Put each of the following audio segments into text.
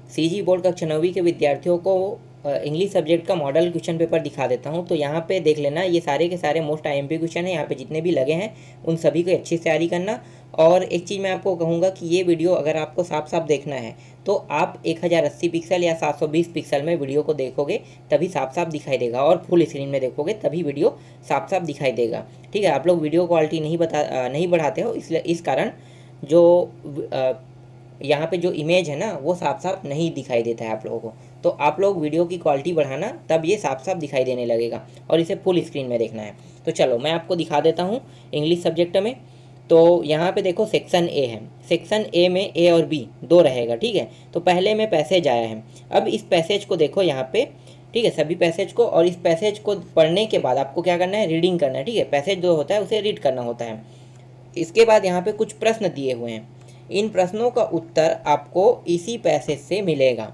CG board कक्षा 9वीं के विद्यार्थियों को इंग्लिश सब्जेक्ट का मॉडल क्वेश्चन पेपर दिखा देता हूं। तो यहाँ पे देख लेना, ये सारे के सारे मोस्ट आईएमपी क्वेश्चन है, यहाँ पे जितने भी लगे हैं उन सभी को अच्छी से तैयारी करना। और एक चीज़ मैं आपको कहूँगा कि ये वीडियो अगर आपको साफ साफ देखना है तो आप 1080 पिक्सल या 720 पिक्सल में वीडियो को देखोगे तभी साफ साफ दिखाई देगा, और फुल स्क्रीन में देखोगे तभी वीडियो साफ साफ दिखाई देगा। ठीक है, आप लोग वीडियो क्वालिटी नहीं बढ़ाते हो, इसलिए इस कारण जो यहाँ पे जो इमेज है ना वो साफ साफ नहीं दिखाई देता है आप लोगों को। तो आप लोग वीडियो की क्वालिटी बढ़ाना, तब ये साफ साफ दिखाई देने लगेगा, और इसे फुल स्क्रीन में देखना है। तो चलो मैं आपको दिखा देता हूँ इंग्लिश सब्जेक्ट में। तो यहाँ पे देखो सेक्शन ए है, सेक्शन ए में ए और बी दो रहेगा। ठीक है, तो पहले में पैसेज आया है। अब इस पैसेज को देखो यहाँ पे, ठीक है, सभी पैसेज को, और इस पैसेज को पढ़ने के बाद आपको क्या करना है, रीडिंग करना है। ठीक है, पैसेज जो होता है उसे रीड करना होता है। इसके बाद यहाँ पे कुछ प्रश्न दिए हुए हैं, इन प्रश्नों का उत्तर आपको इसी पैसेज से मिलेगा।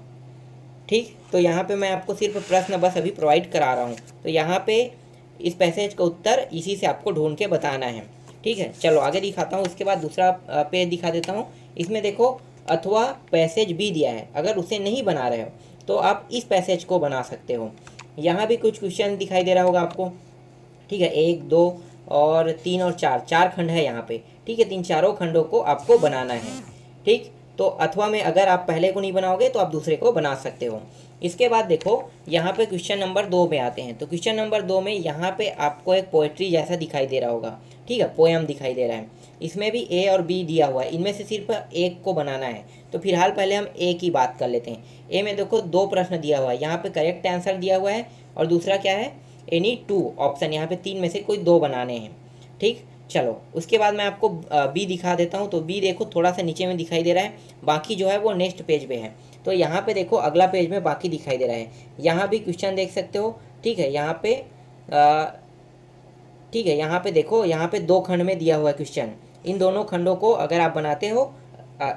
ठीक, तो यहाँ पे मैं आपको सिर्फ प्रश्न बस अभी प्रोवाइड करा रहा हूँ। तो यहाँ पे इस पैसेज का उत्तर इसी से आपको ढूंढ के बताना है। ठीक है, चलो आगे दिखाता हूँ। उसके बाद दूसरा पेज दिखा देता हूँ। इसमें देखो अथवा पैसेज भी दिया है, अगर उसे नहीं बना रहे हो तो आप इस पैसेज को बना सकते हो। यहाँ भी कुछ क्वेश्चन दिखाई दे रहा होगा आपको। ठीक है, 1, 2 और 3 और 4, 4 खंड है यहाँ पे। ठीक है, तीन चारों खंडों को आपको बनाना है। ठीक, तो अथवा में अगर आप पहले को नहीं बनाओगे तो आप दूसरे को बना सकते हो। इसके बाद देखो यहाँ पे क्वेश्चन नंबर 2 में आते हैं। तो क्वेश्चन नंबर 2 में यहाँ पे आपको एक पोएट्री जैसा दिखाई दे रहा होगा। ठीक है, पोएम दिखाई दे रहा है। इसमें भी ए और बी दिया हुआ है, इनमें से सिर्फ एक को बनाना है। तो फिलहाल पहले हम ए की बात कर लेते हैं। ए में देखो 2 प्रश्न दिया हुआ है, यहाँ पे करेक्ट आंसर दिया हुआ है, और दूसरा क्या है, एनी 2 ऑप्शन, यहाँ पे 3 में से कोई 2 बनाने हैं। ठीक, चलो उसके बाद मैं आपको बी दिखा देता हूँ। तो बी देखो थोड़ा सा नीचे में दिखाई दे रहा है, बाकी जो है वो नेक्स्ट पेज पे है। तो यहाँ पे देखो अगला पेज में बाकी दिखाई दे रहा है। यहाँ भी क्वेश्चन देख सकते हो। ठीक है, यहाँ पे ठीक है, यहाँ पे देखो, यहाँ पे 2 खंड में दिया हुआ है क्वेश्चन। इन दोनों खंडों को अगर आप बनाते हो,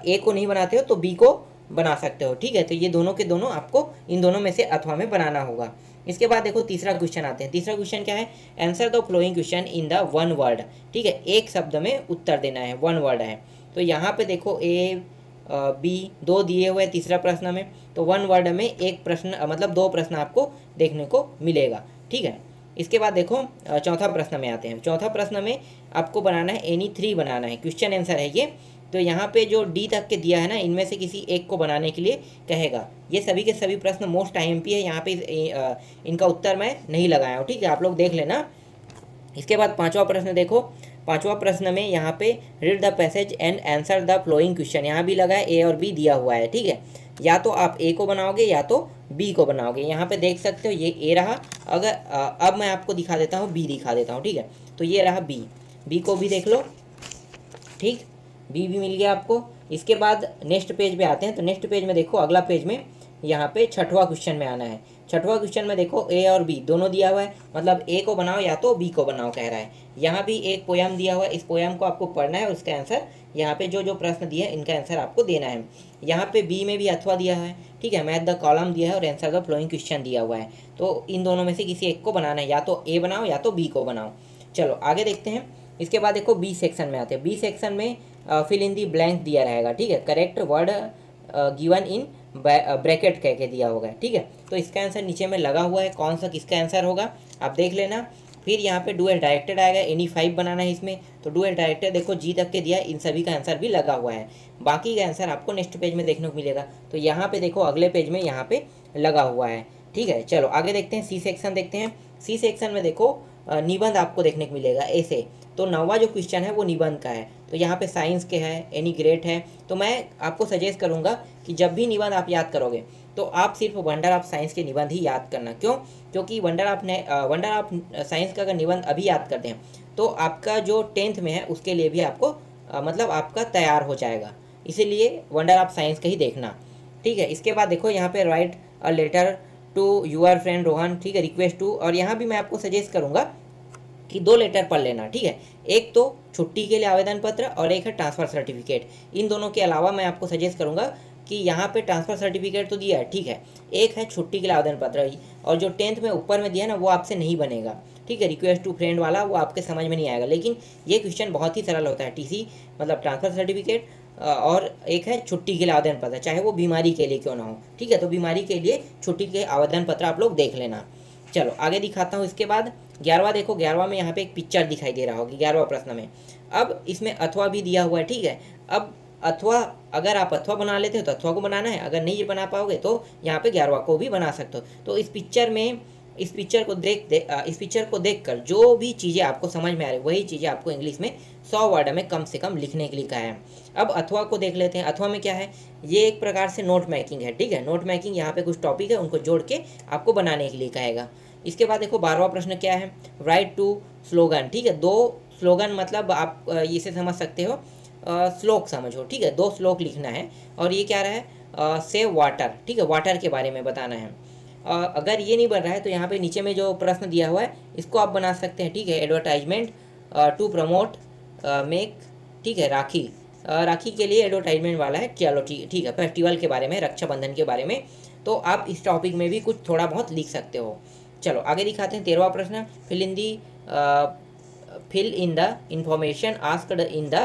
ए को नहीं बनाते हो तो बी को बना सकते हो। ठीक है, तो ये दोनों के दोनों आपको इन दोनों में से अथवा में बनाना होगा। इसके बाद देखो तीसरा क्वेश्चन आते हैं। तीसरा क्वेश्चन क्या है, answer the flowing question in the 1 word. ठीक है, एक शब्द में उत्तर देना है, 1 वर्ड है। तो यहाँ पे देखो ए बी 2 दिए हुए तीसरा प्रश्न में, तो 1 वर्ड में एक प्रश्न, मतलब 2 प्रश्न आपको देखने को मिलेगा। ठीक है, इसके बाद देखो चौथा प्रश्न में आते हैं। चौथा प्रश्न में आपको बनाना है एनी 3 बनाना है, क्वेश्चन आंसर है ये। तो यहाँ पे जो डी तक के दिया है ना, इनमें से किसी एक को बनाने के लिए कहेगा। ये सभी के सभी प्रश्न मोस्ट आईएमपी है, यहाँ पे इनका उत्तर मैं नहीं लगाया हूँ। ठीक है, आप लोग देख लेना। इसके बाद पांचवा प्रश्न देखो। पांचवा प्रश्न में यहाँ पे read the passage and answer the flowing question, यहाँ भी लगा है, ए और बी दिया हुआ है। ठीक है, या तो आप ए को बनाओगे या तो बी को बनाओगे। यहाँ पे देख सकते हो ये ए रहा। अगर अब मैं आपको दिखा देता हूँ, बी दिखा देता हूँ। ठीक है, तो ये रहा बी, बी को भी देख लो। ठीक, बी भी मिल गया आपको। इसके बाद नेक्स्ट पेज पे आते हैं। तो नेक्स्ट पेज में देखो, अगला पेज में यहाँ पे छठवां क्वेश्चन में आना है। छठवां क्वेश्चन में देखो ए और बी दोनों दिया हुआ है, मतलब ए को बनाओ या तो बी को बनाओ कह रहा है। यहाँ भी एक पोयम दिया हुआ है, इस पोयम को आपको पढ़ना है और उसका आंसर, यहाँ पे जो जो प्रश्न दिए हैं इनका आंसर आपको देना है। यहाँ पे बी में भी अथवा दिया है। ठीक है, मैथ द कॉलम दिया है और आंसर द फ्लोइंग क्वेश्चन दिया हुआ है। तो इन दोनों में से किसी एक को बनाना है, या तो ए बनाओ या तो बी को बनाओ। चलो आगे देखते हैं। इसके बाद देखो बी सेक्शन में आते हैं। बी सेक्शन में फिल इन दी ब्लैंक दिया रहेगा। ठीक है, correct word given in bracket कह के दिया होगा। ठीक है, तो इसका आंसर नीचे में लगा हुआ है, कौन सा किसका आंसर होगा आप देख लेना। फिर यहाँ पे डू एज डायरेक्टेड आएगा, एनी 5 बनाना है इसमें। तो डू एज डायरेक्टेड देखो जी तक के दिया, इन सभी का आंसर भी लगा हुआ है। बाकी का आंसर आपको नेक्स्ट पेज में देखने को मिलेगा। तो यहाँ पे देखो अगले पेज में यहाँ पे लगा हुआ है। ठीक है, चलो आगे देखते हैं। सी सेक्शन देखते हैं। सी सेक्शन में देखो निबंध आपको देखने को मिलेगा ए से। तो 9वां जो क्वेश्चन है वो निबंध का है। तो यहाँ पे साइंस के है, एनी ग्रेट है। तो मैं आपको सजेस्ट करूँगा कि जब भी निबंध आप याद करोगे तो आप सिर्फ वंडर ऑफ साइंस के निबंध ही याद करना। क्यों? क्योंकि वंडर ऑफ साइंस का अगर निबंध अभी याद करते हैं तो आपका जो 10th में है उसके लिए भी आपको मतलब आपका तैयार हो जाएगा। इसीलिए वंडर ऑफ साइंस का ही देखना। ठीक है, इसके बाद देखो यहाँ पे write a letter to your friend Rohan. ठीक है, रिक्वेस्ट टू, और यहाँ भी मैं आपको सजेस्ट करूँगा कि 2 लेटर पढ़ लेना। ठीक है, एक तो छुट्टी के लिए आवेदन पत्र और एक है ट्रांसफ़र सर्टिफिकेट। इन दोनों के अलावा मैं आपको सजेस्ट करूँगा कि यहाँ पे ट्रांसफ़र सर्टिफिकेट तो दिया है, ठीक है, एक है छुट्टी के लिए आवेदन पत्र, और जो 10th में ऊपर में दिया ना वो आपसे नहीं बनेगा। ठीक है, रिक्वेस्ट टू फ्रेंड वाला वो आपके समझ में नहीं आएगा। लेकिन ये क्वेश्चन बहुत ही सरल होता है। टीसी मतलब ट्रांसफ़र सर्टिफिकेट और एक है छुट्टी के लिए आवेदन पत्र, चाहे वो बीमारी के लिए क्यों ना हो, ठीक है। तो बीमारी के लिए छुट्टी के आवेदन पत्र आप लोग देख लेना। चलो आगे दिखाता हूँ। इसके बाद 11वां देखो, 11वां में यहाँ पे एक पिक्चर दिखाई दे रहा होगी 11वां प्रश्न में। अब इसमें अथवा भी दिया हुआ है, ठीक है। अब अथवा, अगर आप अथवा बना लेते हो तो अथवा को बनाना है, अगर नहीं बना पाओगे तो यहाँ पे 11वां को भी बना सकते हो। तो इस पिक्चर को देखकर जो भी चीज़ें आपको समझ में आ रही वही चीज़ें आपको इंग्लिश में 100 वर्ड में कम से कम लिखने के लिए कहा है। अब अथवा को देख लेते हैं। अथवा में क्या है, ये एक प्रकार से नोट मेकिंग है, ठीक है। नोट मेकिंग, यहाँ पे कुछ टॉपिक है उनको जोड़ के आपको बनाने के लिए कहेगा। इसके बाद देखो 12वां प्रश्न क्या है, राइट टू स्लोगन, ठीक है। 2 स्लोगन मतलब आप इसे समझ सकते हो, श्लोक समझो, ठीक है। 2 श्लोक लिखना है और ये क्या रहा है, सेव वाटर, ठीक है, वाटर के बारे में बताना है। अगर ये नहीं बन रहा है तो यहाँ पे नीचे में जो प्रश्न दिया हुआ है इसको आप बना सकते हैं, ठीक है। एडवर्टाइजमेंट टू प्रमोट मेक, ठीक है, राखी के लिए एडवर्टाइजमेंट वाला है। चलो ठीक है, फेस्टिवल के बारे में, रक्षाबंधन के बारे में, तो आप इस टॉपिक में भी कुछ थोड़ा बहुत लिख सकते हो। चलो आगे दिखाते हैं 13वां प्रश्न, fill in the information asked in the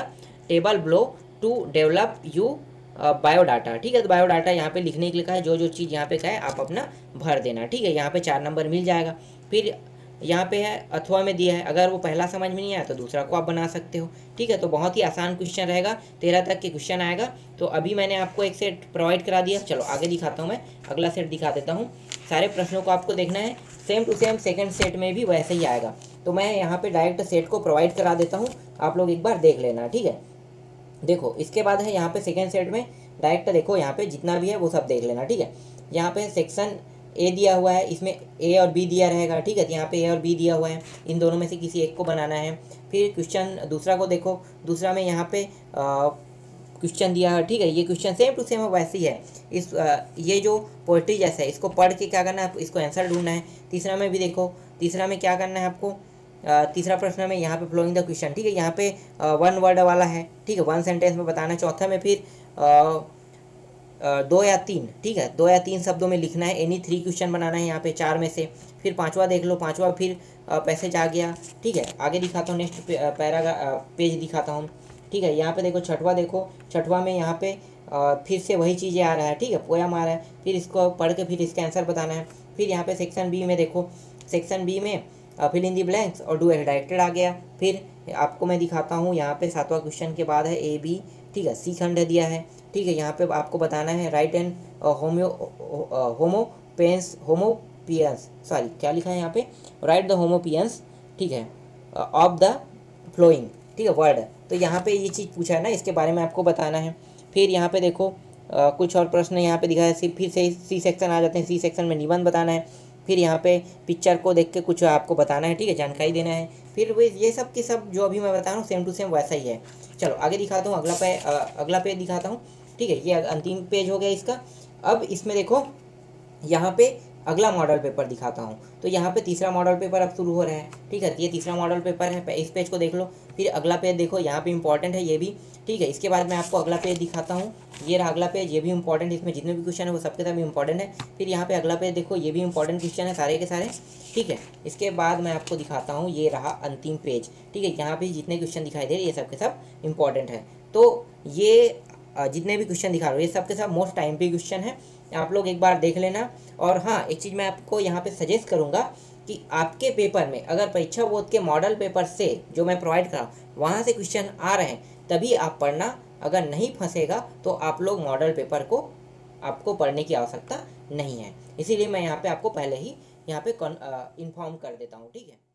table below to develop you biodata, ठीक है। तो बायोडाटा यहाँ पे लिखने के लिए कहा है, जो जो चीज़ यहाँ पे कहा है आप अपना भर देना, ठीक है। यहाँ पे 4 नंबर मिल जाएगा। फिर यहाँ पे है अथवा में दिया है, अगर वो पहला समझ में नहीं आया तो दूसरा को आप बना सकते हो, ठीक है। तो बहुत ही आसान क्वेश्चन रहेगा, 13 तक के क्वेश्चन आएगा। तो अभी मैंने आपको एक सेट प्रोवाइड करा दिया। चलो आगे दिखाता हूँ, मैं अगला सेट दिखा देता हूँ। सारे प्रश्नों को आपको देखना है, same to same second set में भी वैसे ही आएगा। तो मैं यहाँ पे डायरेक्ट सेट को प्रोवाइड करा देता हूँ, आप लोग एक बार देख लेना, ठीक है। देखो इसके बाद है यहाँ पे सेकेंड सेट में डायरेक्ट देखो, यहाँ पे जितना भी है वो सब देख लेना, ठीक है। यहाँ पे सेक्शन ए दिया हुआ है, इसमें ए और बी दिया रहेगा, ठीक है। तो यहाँ पे ए और बी दिया हुआ है, इन दोनों में से किसी एक को बनाना है। फिर क्वेश्चन दूसरा को देखो, दूसरा में यहाँ पे क्वेश्चन दिया है, ठीक है। ये क्वेश्चन सेम टू सेम वैसे ही है। ये जो पोएट्री जैसा है इसको पढ़ के क्या करना है, इसको आंसर ढूंढना है। तीसरा में भी देखो, तीसरा में क्या करना है आपको, तीसरा प्रश्न में यहाँ पे फ्लोइंग द क्वेश्चन, ठीक है। यहाँ पे 1 वर्ड वाला है, ठीक है, 1 सेंटेंस में बताना है। चौथा में फिर 2 या 3, ठीक है, 2 या 3 शब्दों में लिखना है। एनी 3 क्वेश्चन बनाना है यहाँ पे 4 में से। फिर 5वां देख लो, 5वां फिर पैसेज आ गया, ठीक है। आगे दिखाता हूँ, नेक्स्ट पेज दिखाता हूँ, ठीक है। यहाँ पे देखो 6वां देखो, 6वां में यहाँ पे फिर से वही चीज़ें आ रहा है, ठीक है, पोयम आ रहा है। फिर इसको पढ़ के फिर इसका आंसर बताना है। फिर यहाँ पे सेक्शन बी में देखो, सेक्शन बी में फिल इन दी ब्लैंक्स और डू एज डायरेक्टेड आ गया। फिर आपको मैं दिखाता हूँ, यहाँ पे 7वां क्वेश्चन के बाद है ए बी, ठीक है, सी खंड दिया है, ठीक है। यहाँ पे आपको बताना है राइट एंड होमोपियंस, सॉरी क्या लिखा है यहाँ पे, राइट द होमोपियंस, ठीक है, ऑफ द फ्लोइंग, ठीक है, वर्ड। तो यहाँ पे ये चीज़ पूछा है ना, इसके बारे में आपको बताना है। फिर यहाँ पे देखो कुछ और प्रश्न यहाँ पे दिखा है, फिर से सी सेक्शन आ जाते हैं। सी सेक्शन में निबंध बताना है। फिर यहाँ पे पिक्चर को देख के कुछ आपको बताना है, ठीक है, जानकारी देना है। फिर वे ये सब की सब जो अभी मैं बता रहा हूँ सेम टू सेम वैसा ही है। चलो आगे दिखाता हूँ, अगला पेज दिखाता हूँ, ठीक है। ये अंतिम पेज हो गया इसका। अब इसमें देखो यहाँ पे अगला मॉडल पेपर दिखाता हूँ। तो यहाँ पे तीसरा मॉडल पेपर अब शुरू हो रहा है, ठीक है। ये तीसरा मॉडल पेपर है, इस पेज को देख लो। फिर अगला पेज देखो, यहाँ पे इंपॉर्टेंट है ये भी, ठीक है। इसके बाद मैं आपको अगला पेज दिखाता हूँ, ये रहा अगला पेज, ये भी इंपॉर्टेंट, इसमें जितने भी क्वेश्चन है वो सबके सब इंपॉर्टेंट है। फिर यहाँ पे अगला पेज देखो, ये भी इंपॉर्टेंट क्वेश्चन है सारे के सारे, ठीक है। इसके बाद मैं आपको दिखाता हूँ, ये रहा अंतिम पेज, ठीक है। यहाँ पे जितने क्वेश्चन दिखाई दे रहे ये सब के सब इंपॉर्टेंट है। तो ये जितने भी क्वेश्चन दिखा रहा हूँ ये सब के सब मोस्ट टाइम पे क्वेश्चन है, आप लोग एक बार देख लेना। और हाँ, एक चीज़ मैं आपको यहाँ पे सजेस्ट करूँगा कि आपके पेपर में अगर परीक्षा बोर्ड के मॉडल पेपर से जो मैं प्रोवाइड कराऊँ वहाँ से क्वेश्चन आ रहे हैं तभी आप पढ़ना, अगर नहीं फंसेगा तो आप लोग मॉडल पेपर को आपको पढ़ने की आवश्यकता नहीं है। इसीलिए मैं यहाँ पे आपको पहले ही यहाँ पे इन्फॉर्म कर देता हूँ, ठीक है।